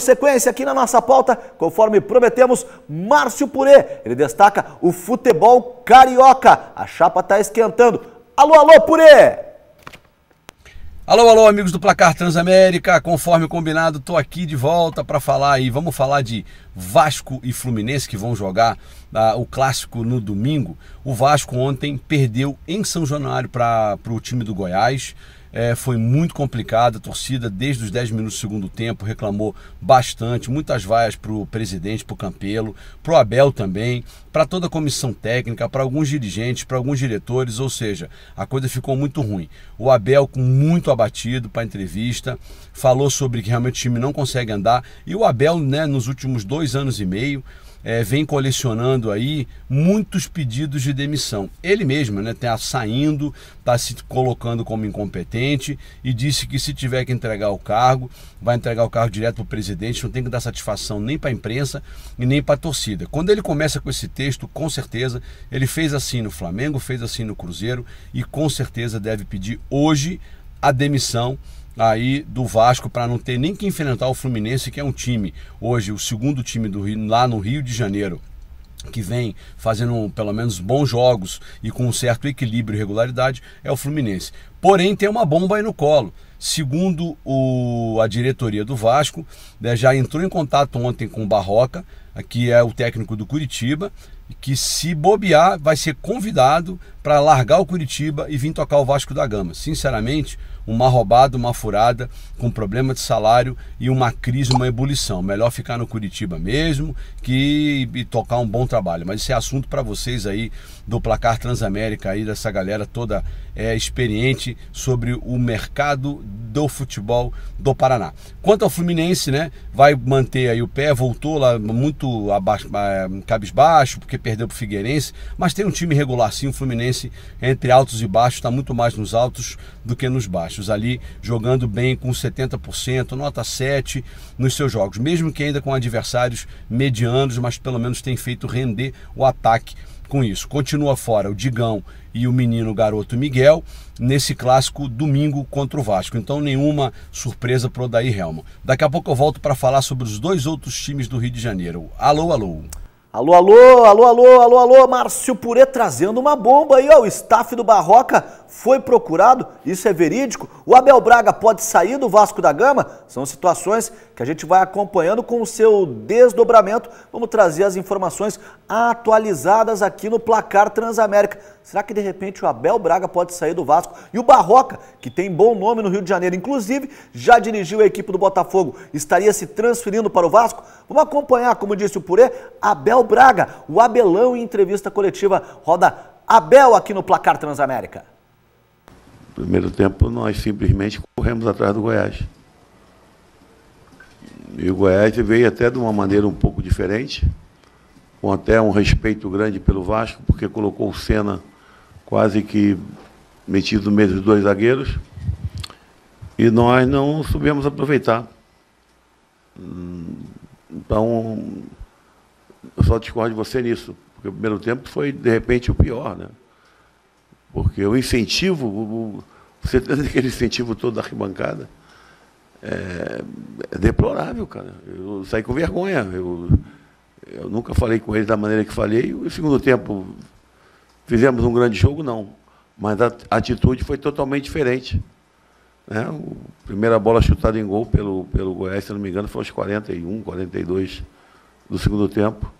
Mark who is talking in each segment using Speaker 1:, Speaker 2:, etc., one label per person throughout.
Speaker 1: sequência aqui na nossa pauta, conforme prometemos, Márcio Purê. Ele destaca o futebol carioca. A chapa está esquentando. Alô, alô, Purê!
Speaker 2: Alô, alô, amigos do Placar Transamérica, conforme combinado, estou aqui de volta para falar aí, vamos falar de Vasco e Fluminense que vão jogar o clássico no domingo. O Vasco ontem perdeu em São Januário para o time do Goiás. Foi muito complicado, a torcida desde os 10 minutos do segundo tempo reclamou bastante, muitas vaias para o presidente, para o Campelo, para o Abel também, para toda a comissão técnica, para alguns dirigentes, para alguns diretores, ou seja, a coisa ficou muito ruim. O Abel muito abatido para a entrevista, falou sobre que realmente o time não consegue andar, e o Abel, né, nos últimos 2 anos e meio, vem colecionando aí muitos pedidos de demissão. Ele mesmo, né, está saindo, está se colocando como incompetente e disse que se tiver que entregar o cargo, vai entregar o cargo direto para o presidente, não tem que dar satisfação nem para a imprensa e nem para a torcida. Quando ele começa com esse texto, com certeza, ele fez assim no Flamengo, fez assim no Cruzeiro e com certeza deve pedir hoje a demissão aí do Vasco para não ter nem que enfrentar o Fluminense, que é um time, hoje, o segundo time do Rio, lá no Rio de Janeiro, que vem fazendo pelo menos bons jogos e com um certo equilíbrio e regularidade, é o Fluminense. Porém, tem uma bomba aí no colo. Segundo a diretoria do Vasco, já entrou em contato ontem com o Barroca, que é o técnico do Curitiba, que se bobear vai ser convidado para largar o Curitiba e vir tocar o Vasco da Gama. Sinceramente, uma roubada, uma furada, com problema de salário e uma crise, uma ebulição. Melhor ficar no Curitiba mesmo e tocar um bom trabalho. Mas isso é assunto para vocês aí do Placar Transamérica, aí dessa galera toda experiente sobre o mercado do futebol do Paraná. Quanto ao Fluminense, né, vai manter aí o pé, voltou lá muito abaixo, cabisbaixo, porque perdeu para o Figueirense, mas tem um time regular sim, o Fluminense entre altos e baixos, está muito mais nos altos do que nos baixos, ali jogando bem com 70%, nota 7 nos seus jogos, mesmo que ainda com adversários medianos, mas pelo menos tem feito render o ataque com isso. Continua fora o Digão e o menino garoto Miguel nesse clássico domingo contra o Vasco. Então nenhuma surpresa para o Odair Hellmann. Daqui a pouco eu volto para falar sobre os 2 outros times do Rio de Janeiro. Alô, alô.
Speaker 1: Alô, alô, alô, alô, alô, alô, Márcio Purê trazendo uma bomba aí, ó, o staff do Barroca foi procurado, isso é verídico, o Abel Braga pode sair do Vasco da Gama, são situações que a gente vai acompanhando com o seu desdobramento, vamos trazer as informações atualizadas aqui no Placar Transamérica. Será que de repente o Abel Braga pode sair do Vasco? E o Barroca, que tem bom nome no Rio de Janeiro, inclusive já dirigiu a equipe do Botafogo, estaria se transferindo para o Vasco? Vamos acompanhar, como disse o Purê, Abel Braga, o Abelão em entrevista coletiva, roda Abel aqui no Placar Transamérica.
Speaker 3: No primeiro tempo nós simplesmente corremos atrás do Goiás. E o Goiás veio até de uma maneira um pouco diferente, com até um respeito grande pelo Vasco, porque colocou o Senna quase que metido no meio dos 2 zagueiros, e nós não soubemos aproveitar. Então, eu só discordo de você nisso, porque o primeiro tempo foi, de repente, o pior, né? Porque o incentivo, você tem aquele incentivo todo da arquibancada, é deplorável, cara. Eu saí com vergonha. Eu nunca falei com ele da maneira que falei. E o segundo tempo, fizemos um grande jogo, não. Mas a atitude foi totalmente diferente. Né? A primeira bola chutada em gol pelo Goiás, se não me engano, foi aos 41, 42 do segundo tempo.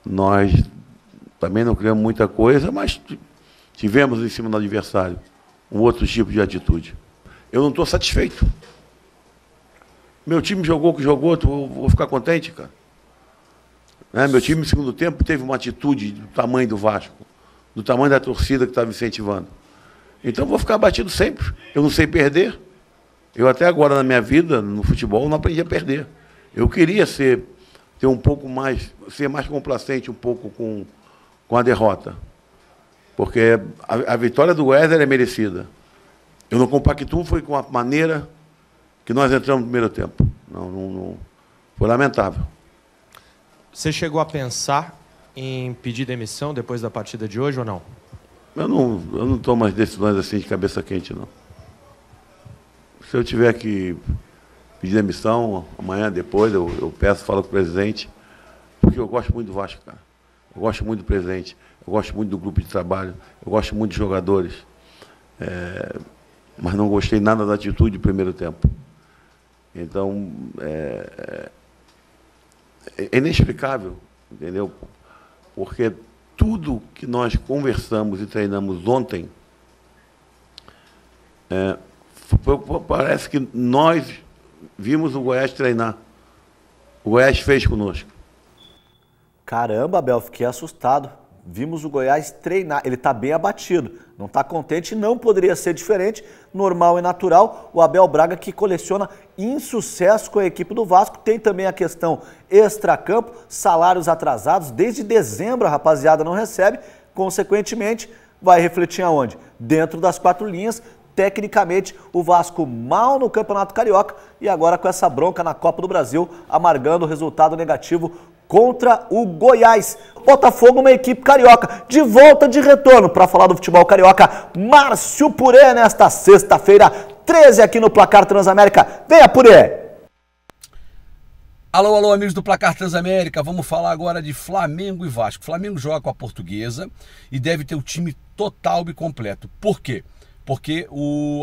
Speaker 3: Nós também não criamos muita coisa, mas tivemos em cima do adversário um outro tipo de atitude. Eu não estou satisfeito. Meu time jogou o que jogou, vou ficar contente, cara. Né? Meu time, no segundo tempo, teve uma atitude do tamanho do Vasco, do tamanho da torcida que estava incentivando. Então, vou ficar batido sempre. Eu não sei perder. Eu, até agora, na minha vida, no futebol, não aprendi a perder. Eu queria ter um pouco mais, ser mais complacente um pouco com a derrota. Porque a vitória do Goiás é merecida. Eu não compactuo, foi com a maneira que nós entramos no primeiro tempo. Não, foi lamentável.
Speaker 4: Você chegou a pensar em pedir demissão depois da partida de hoje ou não?
Speaker 3: Eu não tomo as decisões assim de cabeça quente, não. Se eu tiver que pedir demissão amanhã, depois, eu peço, falo com o presidente, porque eu gosto muito do Vasco, cara. Eu gosto muito do presidente, eu gosto muito do grupo de trabalho, eu gosto muito dos jogadores. Mas não gostei nada da atitude do primeiro tempo. Então, é inexplicável, entendeu? Porque tudo que nós conversamos e treinamos ontem, parece que nós vimos o Goiás treinar. O Goiás fez conosco.
Speaker 1: Caramba, Abel, fiquei assustado. Vimos o Goiás treinar. Ele está bem abatido, não está contente, não poderia ser diferente, normal e natural. O Abel Braga, que coleciona insucesso com a equipe do Vasco, tem também a questão extracampo, salários atrasados. Desde dezembro a rapaziada não recebe, consequentemente vai refletir aonde? Dentro das 4 linhas. Tecnicamente, o Vasco mal no Campeonato Carioca e agora com essa bronca na Copa do Brasil, amargando o resultado negativo contra o Goiás. Botafogo, uma equipe carioca, de volta, de retorno para falar do futebol carioca. Márcio Purê, nesta sexta-feira, 13 aqui no Placar Transamérica. Venha, Purê!
Speaker 2: Alô, alô, amigos do Placar Transamérica. Vamos falar agora de Flamengo e Vasco. Flamengo joga com a Portuguesa e deve ter o time total e completo. Por quê? Porque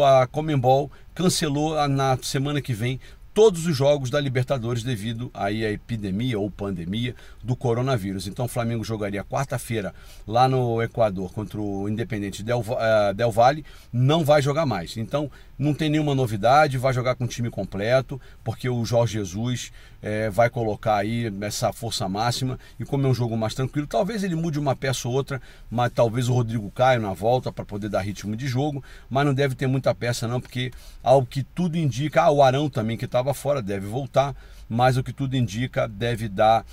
Speaker 2: a Conmebol cancelou na semana que vem todos os jogos da Libertadores devido aí à epidemia ou pandemia do coronavírus. Então o Flamengo jogaria quarta-feira lá no Equador contra o Independente Del Valle, não vai jogar mais. Então não tem nenhuma novidade, vai jogar com o time completo, porque o Jorge Jesus vai colocar aí essa força máxima, e como é um jogo mais tranquilo, talvez ele mude uma peça ou outra, mas talvez o Rodrigo caia na volta para poder dar ritmo de jogo, mas não deve ter muita peça não, porque ao que tudo indica, o Arão também que estava fora deve voltar, mas o que tudo indica deve dar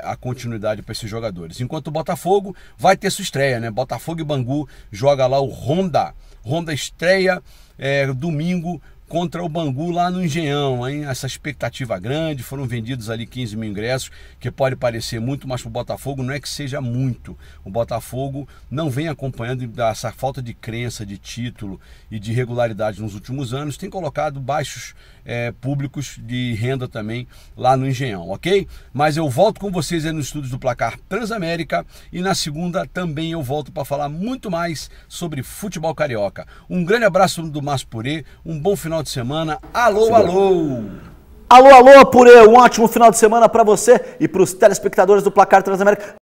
Speaker 2: a continuidade para esses jogadores. Enquanto o Botafogo vai ter sua estreia, né? Botafogo e Bangu joga lá o Honda estreia domingo contra o Bangu lá no Engenhão, hein? Essa expectativa grande, foram vendidos ali 15 mil ingressos, que pode parecer muito, mas para o Botafogo não é que seja muito. O Botafogo não vem acompanhando essa falta de crença, de título e de regularidade nos últimos anos, tem colocado baixos públicos de renda também lá no Engenhão, ok? Mas eu volto com vocês aí nos estúdios do Placar Transamérica e na segunda também eu volto para falar muito mais sobre futebol carioca. Um grande abraço do Márcio Purê, um bom final de semana. Alô, alô!
Speaker 1: Alô, alô, Purê, um ótimo final de semana para você e para os telespectadores do Placar Transamérica.